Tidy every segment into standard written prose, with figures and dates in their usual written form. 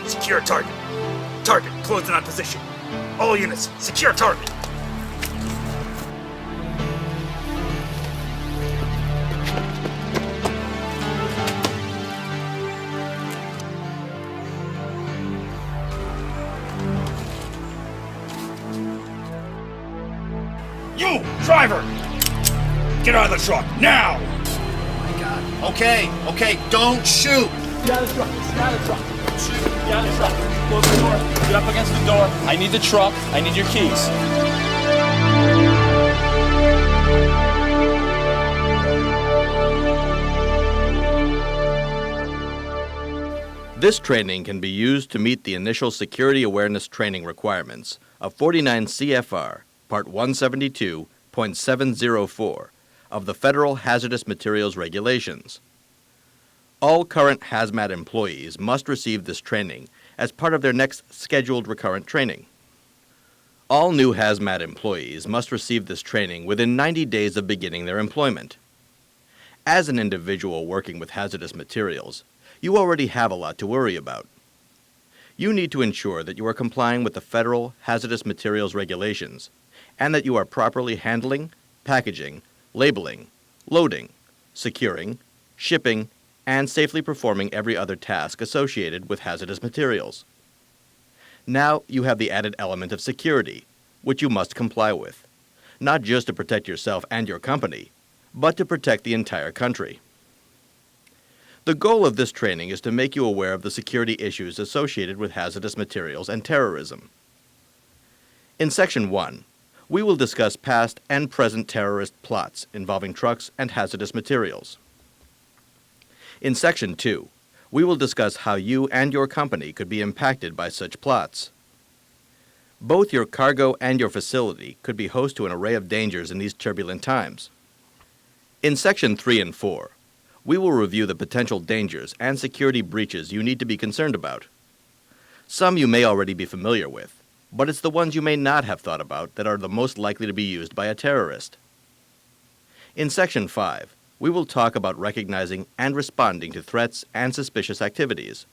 Secure target. Target closing on position. All units, secure target. You, driver! Get out of the truck, now! Oh my God. Okay, don't shoot! Get out of the truck. Get out of the truck. Shoot. Get out of the truck. Close the door. Get up against the door. I need the truck. I need your keys. This training can be used to meet the initial security awareness training requirements of 49 CFR, Part 172.704 of the Federal Hazardous Materials Regulations. All current hazmat employees must receive this training as part of their next scheduled recurrent training. All new hazmat employees must receive this training within 90 days of beginning their employment. As an individual working with hazardous materials, you already have a lot to worry about. You need to ensure that you are complying with the Federal Hazardous Materials Regulations and that you are properly handling, packaging, labeling, loading, securing, shipping, and safely performing every other task associated with hazardous materials. Now you have the added element of security, which you must comply with, not just to protect yourself and your company, but to protect the entire country. The goal of this training is to make you aware of the security issues associated with hazardous materials and terrorism. In Section 1, we will discuss past and present terrorist plots involving trucks and hazardous materials. In Section 2, we will discuss how you and your company could be impacted by such plots. Both your cargo and your facility could be host to an array of dangers in these turbulent times. In Section 3 and 4, we will review the potential dangers and security breaches you need to be concerned about. Some you may already be familiar with, but it's the ones you may not have thought about that are the most likely to be used by a terrorist. In Section 5, we will talk about recognizing and responding to threats and suspicious activities.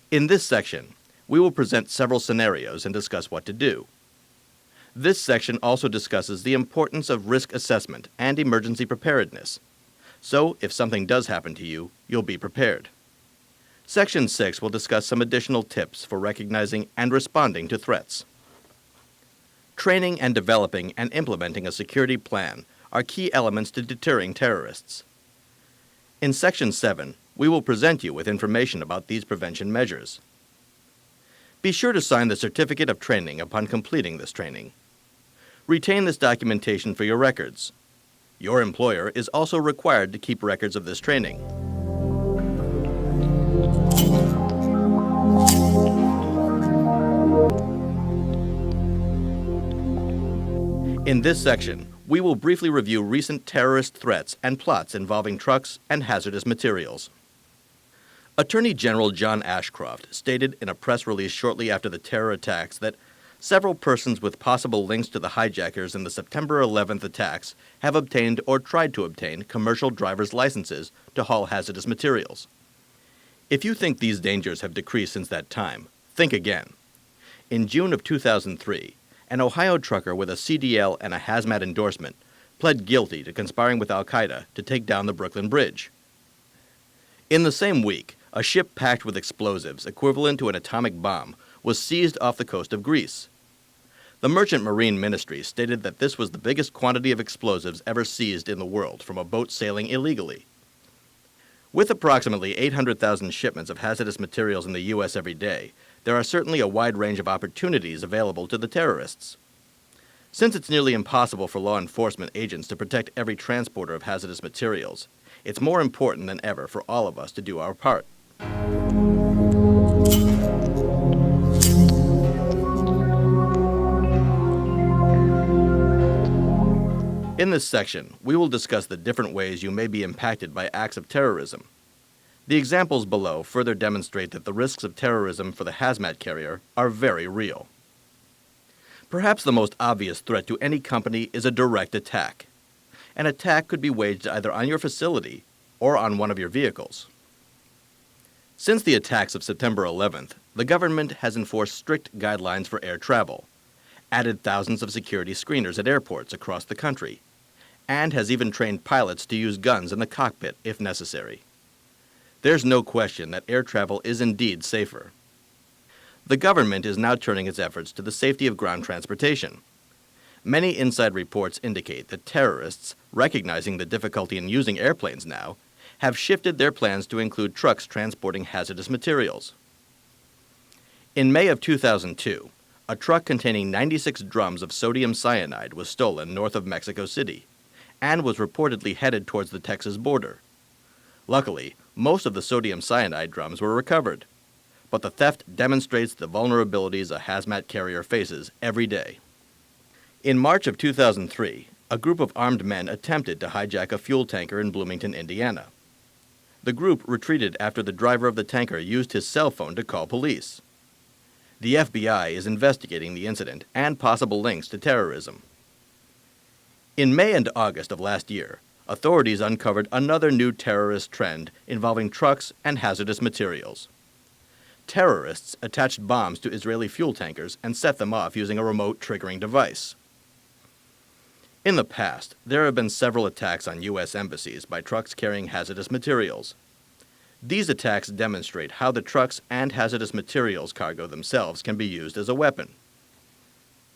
In this section, we will present several scenarios and discuss what to do. This section also discusses the importance of risk assessment and emergency preparedness. So, if something does happen to you, you'll be prepared. Section 6 will discuss some additional tips for recognizing and responding to threats. Training and developing and implementing a security plan are key elements to deterring terrorists. In Section 7, we will present you with information about these prevention measures. Be sure to sign the Certificate of Training upon completing this training. Retain this documentation for your records. Your employer is also required to keep records of this training. In this section, we will briefly review recent terrorist threats and plots involving trucks and hazardous materials. Attorney General John Ashcroft stated in a press release shortly after the terror attacks that several persons with possible links to the hijackers in the September 11th attacks have obtained or tried to obtain commercial driver's licenses to haul hazardous materials. If you think these dangers have decreased since that time, think again. In June of 2003, an Ohio trucker with a CDL and a hazmat endorsement pled guilty to conspiring with al-Qaeda to take down the Brooklyn Bridge. In the same week, a ship packed with explosives equivalent to an atomic bomb was seized off the coast of Greece. The Merchant Marine Ministry stated that this was the biggest quantity of explosives ever seized in the world from a boat sailing illegally. With approximately 800,000 shipments of hazardous materials in the U.S. every day, there are certainly a wide range of opportunities available to the terrorists. Since it's nearly impossible for law enforcement agents to protect every transporter of hazardous materials, it's more important than ever for all of us to do our part. In this section, we will discuss the different ways you may be impacted by acts of terrorism. The examples below further demonstrate that the risks of terrorism for the hazmat carrier are very real. Perhaps the most obvious threat to any company is a direct attack. An attack could be waged either on your facility or on one of your vehicles. Since the attacks of September 11th, the government has enforced strict guidelines for air travel, added thousands of security screeners at airports across the country, and has even trained pilots to use guns in the cockpit if necessary. There's no question that air travel is indeed safer. The government is now turning its efforts to the safety of ground transportation. Many inside reports indicate that terrorists, recognizing the difficulty in using airplanes now, have shifted their plans to include trucks transporting hazardous materials. In May of 2002, a truck containing 96 drums of sodium cyanide was stolen north of Mexico City and was reportedly headed towards the Texas border. Luckily, most of the sodium cyanide drums were recovered, but the theft demonstrates the vulnerabilities a hazmat carrier faces every day. In March of 2003, a group of armed men attempted to hijack a fuel tanker in Bloomington, Indiana. The group retreated after the driver of the tanker used his cell phone to call police. The FBI is investigating the incident and possible links to terrorism. In May and August of last year, authorities uncovered another new terrorist trend involving trucks and hazardous materials. Terrorists attached bombs to Israeli fuel tankers and set them off using a remote triggering device. In the past, there have been several attacks on U.S. embassies by trucks carrying hazardous materials. These attacks demonstrate how the trucks and hazardous materials cargo themselves can be used as a weapon.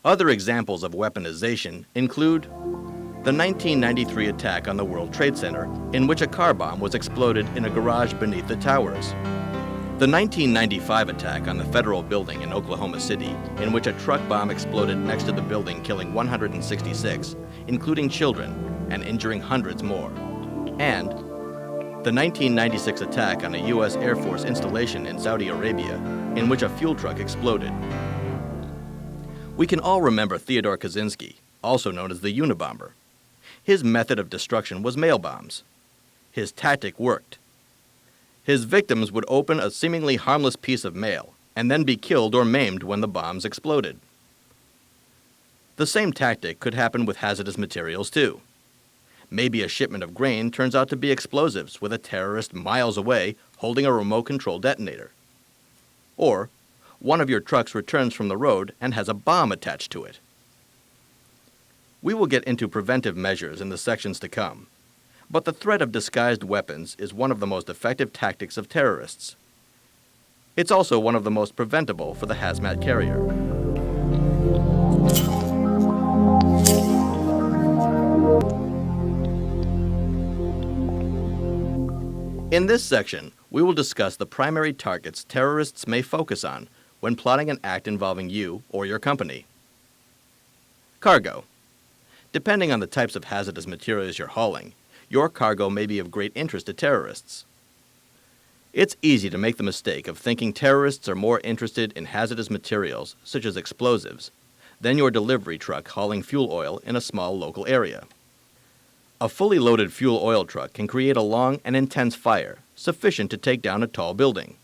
Other examples of weaponization include the 1993 attack on the World Trade Center, in which a car bomb was exploded in a garage beneath the towers. The 1995 attack on the Federal Building in Oklahoma City, in which a truck bomb exploded next to the building, killing 166, including children, and injuring hundreds more. And the 1996 attack on a U.S. Air Force installation in Saudi Arabia, in which a fuel truck exploded. We can all remember Theodore Kaczynski, also known as the Unabomber. His method of destruction was mail bombs. His tactic worked. His victims would open a seemingly harmless piece of mail and then be killed or maimed when the bombs exploded. The same tactic could happen with hazardous materials too. Maybe a shipment of grain turns out to be explosives with a terrorist miles away holding a remote control detonator. Or one of your trucks returns from the road and has a bomb attached to it. We will get into preventive measures in the sections to come, but the threat of disguised weapons is one of the most effective tactics of terrorists. It's also one of the most preventable for the hazmat carrier. In this section, we will discuss the primary targets terrorists may focus on when plotting an act involving you or your company. Cargo. Depending on the types of hazardous materials you're hauling, your cargo may be of great interest to terrorists. It's easy to make the mistake of thinking terrorists are more interested in hazardous materials, such as explosives, than your delivery truck hauling fuel oil in a small local area. A fully loaded fuel oil truck can create a long and intense fire, sufficient to take down a tall building.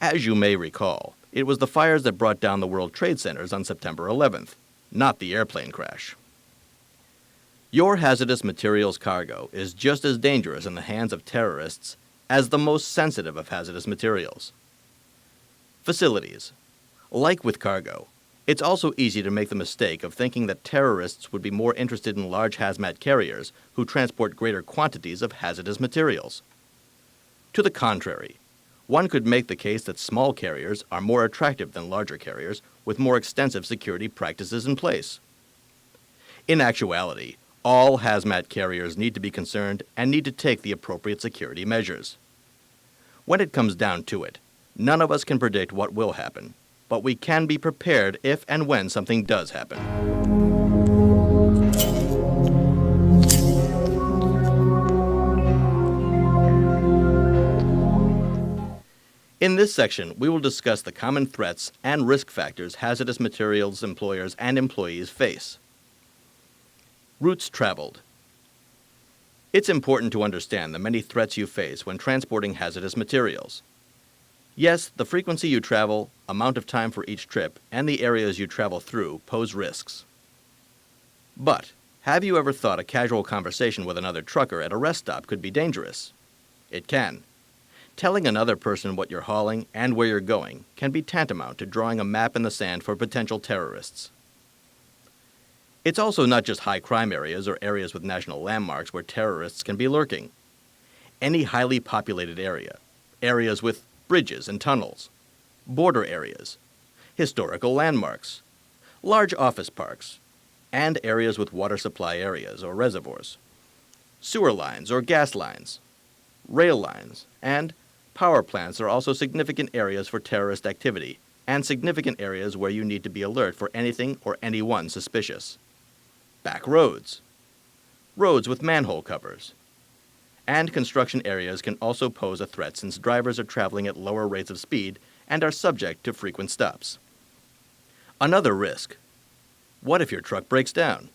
As you may recall, it was the fires that brought down the World Trade Centers on September 11th, not the airplane crash. Your hazardous materials cargo is just as dangerous in the hands of terrorists as the most sensitive of hazardous materials. Facilities. Like with cargo, it's also easy to make the mistake of thinking that terrorists would be more interested in large hazmat carriers who transport greater quantities of hazardous materials. To the contrary, one could make the case that small carriers are more attractive than larger carriers with more extensive security practices in place. In actuality, all hazmat carriers need to be concerned and need to take the appropriate security measures. When it comes down to it, none of us can predict what will happen, but we can be prepared if and when something does happen. In this section, we will discuss the common threats and risk factors hazardous materials employers and employees face. Routes traveled. It's important to understand the many threats you face when transporting hazardous materials. Yes, the frequency you travel, amount of time for each trip, and the areas you travel through pose risks. But have you ever thought a casual conversation with another trucker at a rest stop could be dangerous? It can. Telling another person what you're hauling and where you're going can be tantamount to drawing a map in the sand for potential terrorists. It's also not just high crime areas or areas with national landmarks where terrorists can be lurking. Any highly populated area, areas with bridges and tunnels, border areas, historical landmarks, large office parks, and areas with water supply areas or reservoirs, sewer lines or gas lines, rail lines, and power plants are also significant areas for terrorist activity and significant areas where you need to be alert for anything or anyone suspicious. Back roads, roads with manhole covers, and construction areas can also pose a threat since drivers are traveling at lower rates of speed and are subject to frequent stops. Another risk: what if your truck breaks down?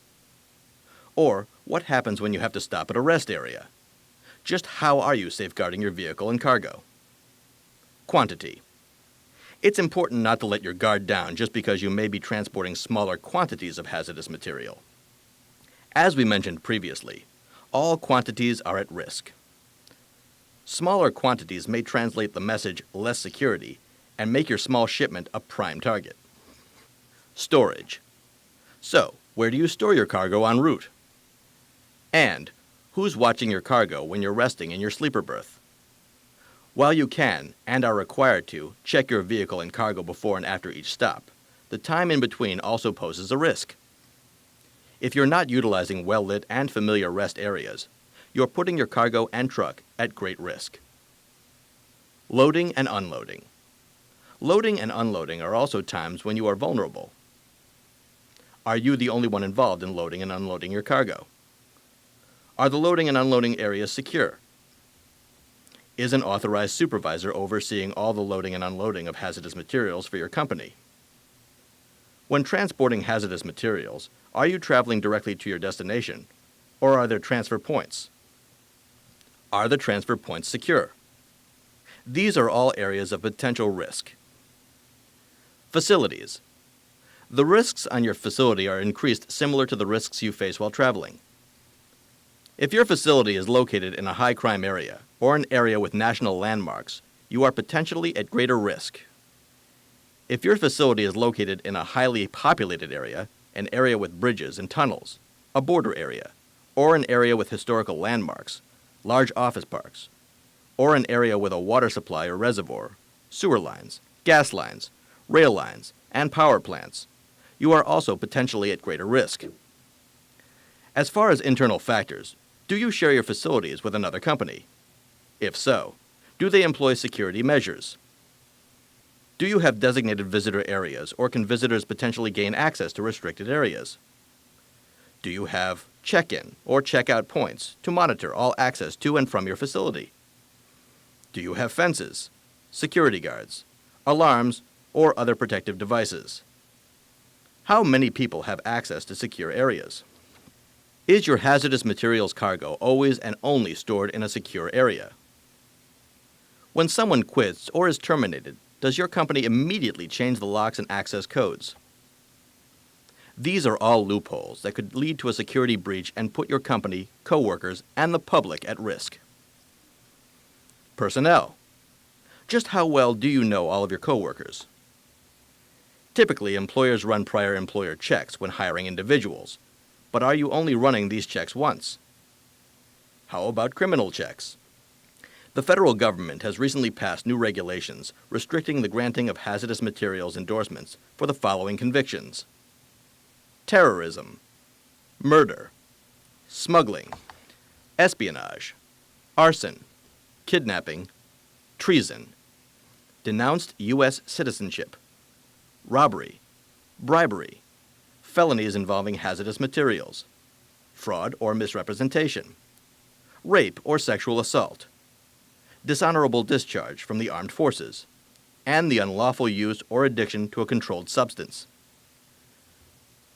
Or what happens when you have to stop at a rest area? Just how are you safeguarding your vehicle and cargo? Quantity. It's important not to let your guard down just because you may be transporting smaller quantities of hazardous material. As we mentioned previously, all quantities are at risk. Smaller quantities may translate the message less security and make your small shipment a prime target. Storage. So, where do you store your cargo en route? And who's watching your cargo when you're resting in your sleeper berth? While you can, and are required to, check your vehicle and cargo before and after each stop, the time in between also poses a risk. If you're not utilizing well-lit and familiar rest areas, you're putting your cargo and truck at great risk. Loading and unloading. Loading and unloading are also times when you are vulnerable. Are you the only one involved in loading and unloading your cargo? Are the loading and unloading areas secure? Is an authorized supervisor overseeing all the loading and unloading of hazardous materials for your company? When transporting hazardous materials, are you traveling directly to your destination, or are there transfer points? Are the transfer points secure? These are all areas of potential risk. Facilities. The risks on your facility are increased similar to the risks you face while traveling. If your facility is located in a high-crime area or an area with national landmarks, you are potentially at greater risk. If your facility is located in a highly populated area, an area with bridges and tunnels, a border area, or an area with historical landmarks, large office parks, or an area with a water supply or reservoir, sewer lines, gas lines, rail lines, and power plants, you are also potentially at greater risk. As far as internal factors, do you share your facilities with another company? If so, do they employ security measures? Do you have designated visitor areas, or can visitors potentially gain access to restricted areas? Do you have check-in or check-out points to monitor all access to and from your facility? Do you have fences, security guards, alarms, or other protective devices? How many people have access to secure areas? Is your hazardous materials cargo always and only stored in a secure area? When someone quits or is terminated, does your company immediately change the locks and access codes? These are all loopholes that could lead to a security breach and put your company, coworkers, and the public at risk. Personnel. Just how well do you know all of your coworkers? Typically, employers run prior employer checks when hiring individuals, but are you only running these checks once? How about criminal checks? The federal government has recently passed new regulations restricting the granting of hazardous materials endorsements for the following convictions: terrorism, murder, smuggling, espionage, arson, kidnapping, treason, denounced U.S. citizenship, robbery, bribery, felonies involving hazardous materials, fraud or misrepresentation, rape or sexual assault, dishonorable discharge from the armed forces, and the unlawful use or addiction to a controlled substance.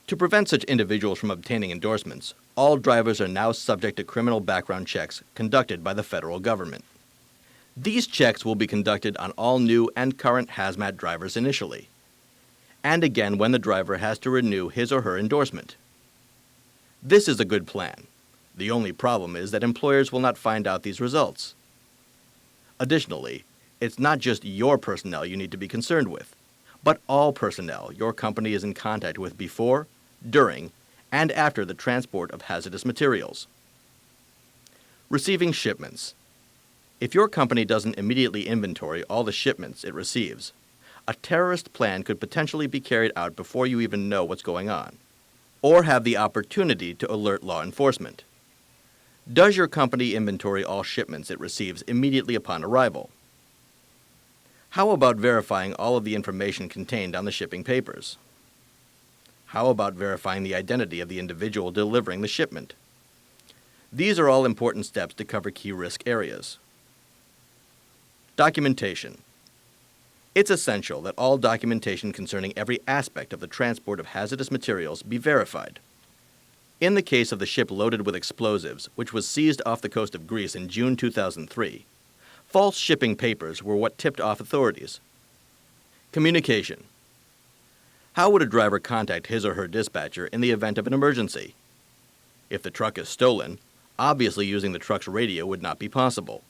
To prevent such individuals from obtaining endorsements, all drivers are now subject to criminal background checks conducted by the federal government. These checks will be conducted on all new and current hazmat drivers initially, and again when the driver has to renew his or her endorsement. This is a good plan. The only problem is that employers will not find out these results. Additionally, it's not just your personnel you need to be concerned with, but all personnel your company is in contact with before, during, and after the transport of hazardous materials. Receiving shipments. If your company doesn't immediately inventory all the shipments it receives, a terrorist plan could potentially be carried out before you even know what's going on, or have the opportunity to alert law enforcement. Does your company inventory all shipments it receives immediately upon arrival? How about verifying all of the information contained on the shipping papers? How about verifying the identity of the individual delivering the shipment? These are all important steps to cover key risk areas. Documentation. It's essential that all documentation concerning every aspect of the transport of hazardous materials be verified. In the case of the ship loaded with explosives, which was seized off the coast of Greece in June 2003, false shipping papers were what tipped off authorities. Communication. How would a driver contact his or her dispatcher in the event of an emergency? If the truck is stolen, obviously using the truck's radio would not be possible.